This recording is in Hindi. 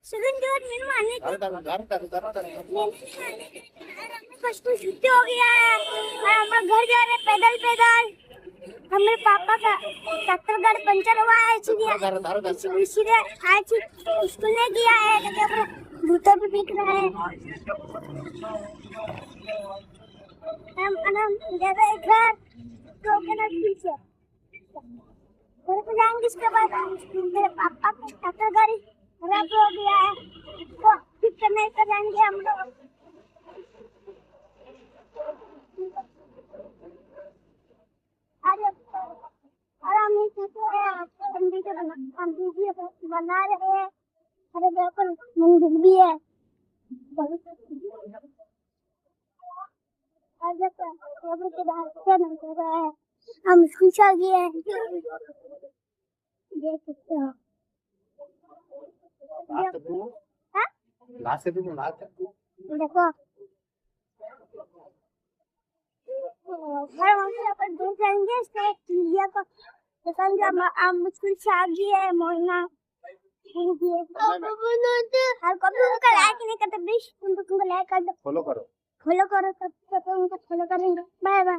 सेकंड ईयर में आने की स्कूल छुट्टी हो गया है और हम लोग घर जा रहे हैं पैदल पैदल। हमारे पापा का ट्रैक्टर गाड़ी पंचर हुआ है इसलिए आज स्कूल नहीं गया है। जूता भी बिक रहा है। हम जा रहे हैं घर पीछे घर पे जाएंगे। इसके बाद मेरे पापा का ट्रैक्टर गाड़ी खराब हो गया है तो ठीक करने का जाएंगे हम लोग। बना रहे हैं। अरे बिल्कुल मंदिर भी है। के बाहर से नहीं कर रहा है। हम स्कूल चल गए हैं। देख सकते हो। देखो अपन दूर जाएंगे चिड़िया को हम स्कूल से आ गए हैं मोहना और कभी उनका लाइक नहीं करते प्लीज उनको लाइक कर दो फॉलो करो तब उनको फॉलो करेंगे। Bye bye.